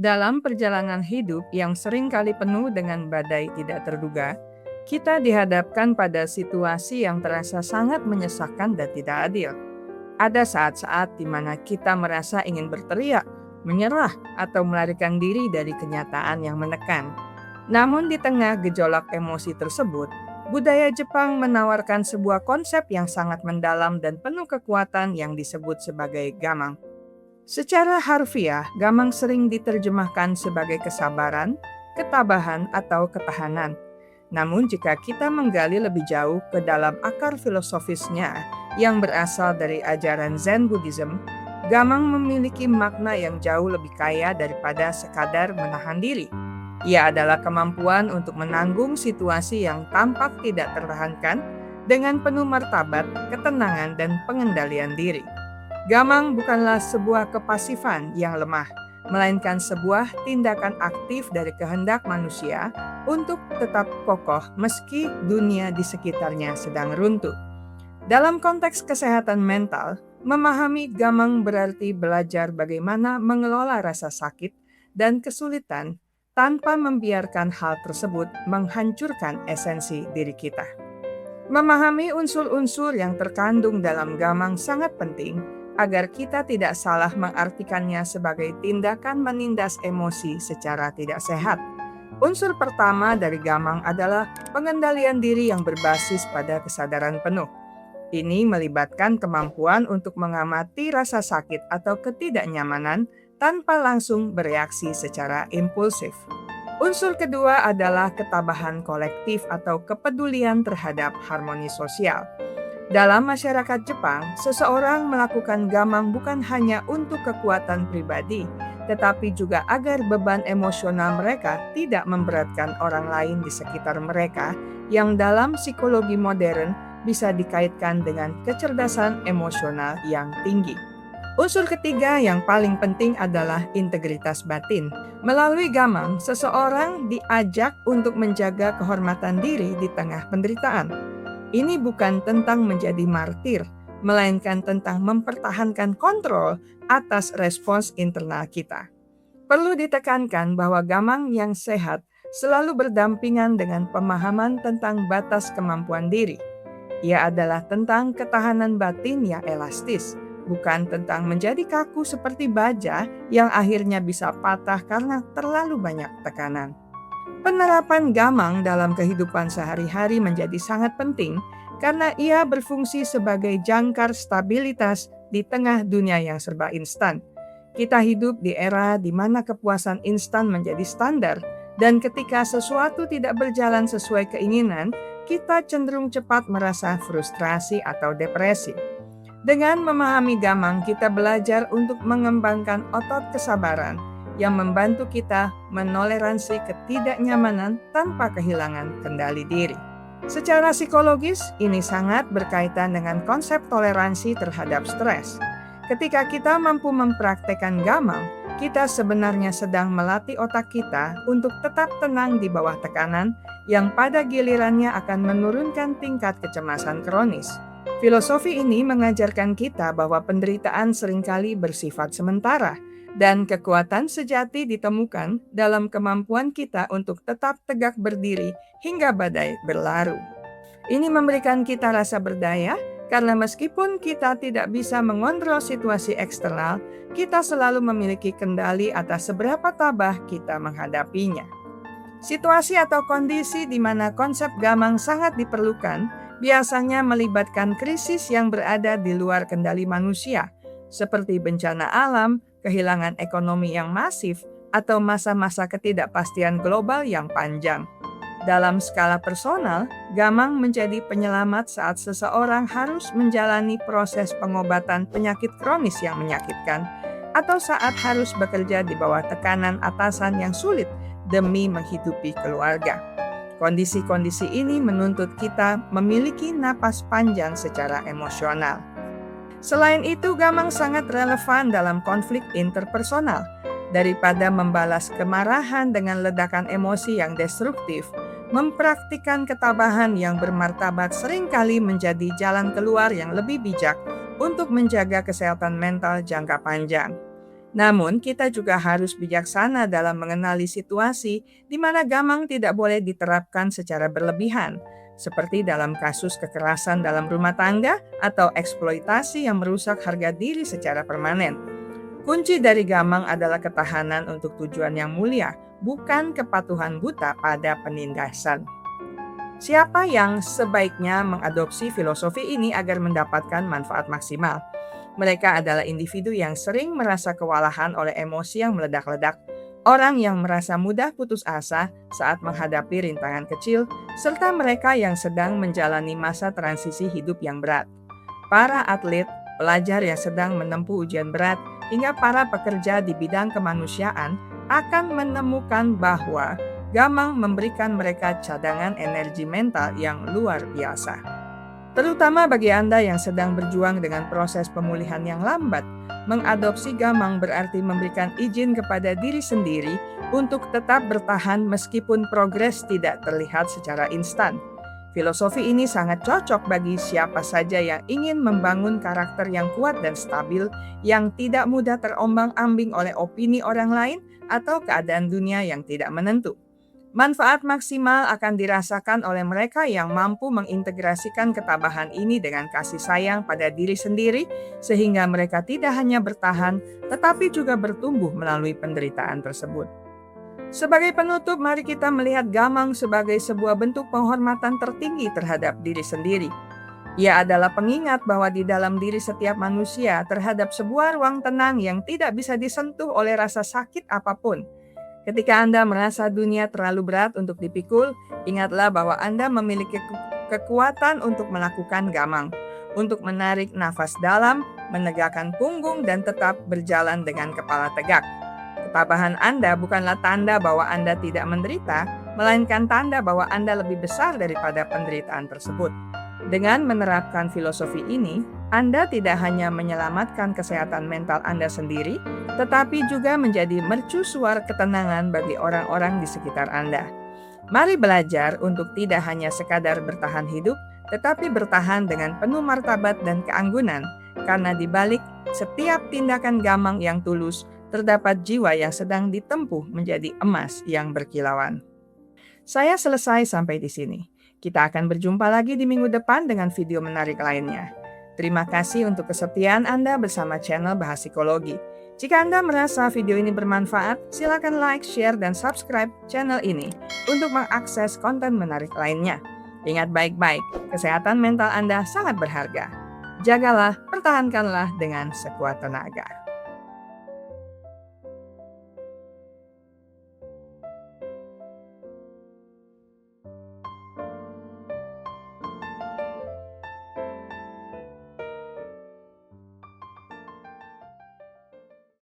Dalam perjalanan hidup yang seringkali penuh dengan badai tidak terduga, kita dihadapkan pada situasi yang terasa sangat menyesalkan dan tidak adil. Ada saat-saat di mana kita merasa ingin berteriak, menyerah, atau melarikan diri dari kenyataan yang menekan. Namun di tengah gejolak emosi tersebut, budaya Jepang menawarkan sebuah konsep yang sangat mendalam dan penuh kekuatan yang disebut sebagai gamang. Secara harfiah, gamang sering diterjemahkan sebagai kesabaran, ketabahan, atau ketahanan. Namun jika kita menggali lebih jauh ke dalam akar filosofisnya yang berasal dari ajaran Zen Buddhism, gamang memiliki makna yang jauh lebih kaya daripada sekadar menahan diri. Ia adalah kemampuan untuk menanggung situasi yang tampak tidak tertahankan dengan penuh martabat, ketenangan, dan pengendalian diri. Gamang bukanlah sebuah kepasifan yang lemah, melainkan sebuah tindakan aktif dari kehendak manusia untuk tetap kokoh meski dunia di sekitarnya sedang runtuh. Dalam konteks kesehatan mental, memahami gamang berarti belajar bagaimana mengelola rasa sakit dan kesulitan tanpa membiarkan hal tersebut menghancurkan esensi diri kita. Memahami unsur-unsur yang terkandung dalam gamang sangat penting agar kita tidak salah mengartikannya sebagai tindakan menindas emosi secara tidak sehat. Unsur pertama dari gamang adalah pengendalian diri yang berbasis pada kesadaran penuh. Ini melibatkan kemampuan untuk mengamati rasa sakit atau ketidaknyamanan tanpa langsung bereaksi secara impulsif. Unsur kedua adalah ketabahan kolektif atau kepedulian terhadap harmoni sosial. Dalam masyarakat Jepang, seseorang melakukan gamang bukan hanya untuk kekuatan pribadi, tetapi juga agar beban emosional mereka tidak memberatkan orang lain di sekitar mereka yang dalam psikologi modern bisa dikaitkan dengan kecerdasan emosional yang tinggi. Unsur ketiga yang paling penting adalah integritas batin. Melalui gamang, seseorang diajak untuk menjaga kehormatan diri di tengah penderitaan. Ini bukan tentang menjadi martir, melainkan tentang mempertahankan kontrol atas respons internal kita. Perlu ditekankan bahwa gamang yang sehat selalu berdampingan dengan pemahaman tentang batas kemampuan diri. Ia adalah tentang ketahanan batin yang elastis, bukan tentang menjadi kaku seperti baja yang akhirnya bisa patah karena terlalu banyak tekanan. Penerapan gamang dalam kehidupan sehari-hari menjadi sangat penting karena ia berfungsi sebagai jangkar stabilitas di tengah dunia yang serba instan. Kita hidup di era di mana kepuasan instan menjadi standar, dan ketika sesuatu tidak berjalan sesuai keinginan, kita cenderung cepat merasa frustrasi atau depresi. Dengan memahami gamang, kita belajar untuk mengembangkan otot kesabaran yang membantu kita menoleransi ketidaknyamanan tanpa kehilangan kendali diri. Secara psikologis, ini sangat berkaitan dengan konsep toleransi terhadap stres. Ketika kita mampu mempraktekkan gamang, kita sebenarnya sedang melatih otak kita untuk tetap tenang di bawah tekanan yang pada gilirannya akan menurunkan tingkat kecemasan kronis. Filosofi ini mengajarkan kita bahwa penderitaan seringkali bersifat sementara, dan kekuatan sejati ditemukan dalam kemampuan kita untuk tetap tegak berdiri hingga badai berlalu. Ini memberikan kita rasa berdaya karena meskipun kita tidak bisa mengontrol situasi eksternal, kita selalu memiliki kendali atas seberapa tabah kita menghadapinya. Situasi atau kondisi di mana konsep gamang sangat diperlukan biasanya melibatkan krisis yang berada di luar kendali manusia, seperti bencana alam, kehilangan ekonomi yang masif, atau masa-masa ketidakpastian global yang panjang. Dalam skala personal, gamang menjadi penyelamat saat seseorang harus menjalani proses pengobatan penyakit kronis yang menyakitkan, atau saat harus bekerja di bawah tekanan atasan yang sulit demi menghidupi keluarga. Kondisi-kondisi ini menuntut kita memiliki napas panjang secara emosional. Selain itu, gamang sangat relevan dalam konflik interpersonal. Daripada membalas kemarahan dengan ledakan emosi yang destruktif, mempraktikkan ketabahan yang bermartabat seringkali menjadi jalan keluar yang lebih bijak untuk menjaga kesehatan mental jangka panjang. Namun, kita juga harus bijaksana dalam mengenali situasi di mana gamang tidak boleh diterapkan secara berlebihan, seperti dalam kasus kekerasan dalam rumah tangga atau eksploitasi yang merusak harga diri secara permanen. Kunci dari gamang adalah ketahanan untuk tujuan yang mulia, bukan kepatuhan buta pada penindasan. Siapa yang sebaiknya mengadopsi filosofi ini agar mendapatkan manfaat maksimal? Mereka adalah individu yang sering merasa kewalahan oleh emosi yang meledak-ledak, orang yang merasa mudah putus asa saat menghadapi rintangan kecil, serta mereka yang sedang menjalani masa transisi hidup yang berat. Para atlet, pelajar yang sedang menempuh ujian berat, hingga para pekerja di bidang kemanusiaan akan menemukan bahwa gamang memberikan mereka cadangan energi mental yang luar biasa. Terutama bagi Anda yang sedang berjuang dengan proses pemulihan yang lambat, mengadopsi gamang berarti memberikan izin kepada diri sendiri untuk tetap bertahan meskipun progres tidak terlihat secara instan. Filosofi ini sangat cocok bagi siapa saja yang ingin membangun karakter yang kuat dan stabil, yang tidak mudah terombang-ambing oleh opini orang lain atau keadaan dunia yang tidak menentu. Manfaat maksimal akan dirasakan oleh mereka yang mampu mengintegrasikan ketabahan ini dengan kasih sayang pada diri sendiri, sehingga mereka tidak hanya bertahan, tetapi juga bertumbuh melalui penderitaan tersebut. Sebagai penutup, mari kita melihat gamang sebagai sebuah bentuk penghormatan tertinggi terhadap diri sendiri. Ia adalah pengingat bahwa di dalam diri setiap manusia terhadap sebuah ruang tenang yang tidak bisa disentuh oleh rasa sakit apapun. Ketika Anda merasa dunia terlalu berat untuk dipikul, ingatlah bahwa Anda memiliki kekuatan untuk melakukan gamang, untuk menarik nafas dalam, menegakkan punggung, dan tetap berjalan dengan kepala tegak. Ketabahan Anda bukanlah tanda bahwa Anda tidak menderita, melainkan tanda bahwa Anda lebih besar daripada penderitaan tersebut. Dengan menerapkan filosofi ini, Anda tidak hanya menyelamatkan kesehatan mental Anda sendiri, tetapi juga menjadi mercusuar ketenangan bagi orang-orang di sekitar Anda. Mari belajar untuk tidak hanya sekadar bertahan hidup, tetapi bertahan dengan penuh martabat dan keanggunan, karena di balik setiap tindakan gamang yang tulus, terdapat jiwa yang sedang ditempuh menjadi emas yang berkilauan. Saya selesai sampai di sini. Kita akan berjumpa lagi di minggu depan dengan video menarik lainnya. Terima kasih untuk kesetiaan Anda bersama channel Bahas Psikologi. Jika Anda merasa video ini bermanfaat, silakan like, share, dan subscribe channel ini untuk mengakses konten menarik lainnya. Ingat baik-baik, kesehatan mental Anda sangat berharga. Jagalah, pertahankanlah dengan sekuat tenaga.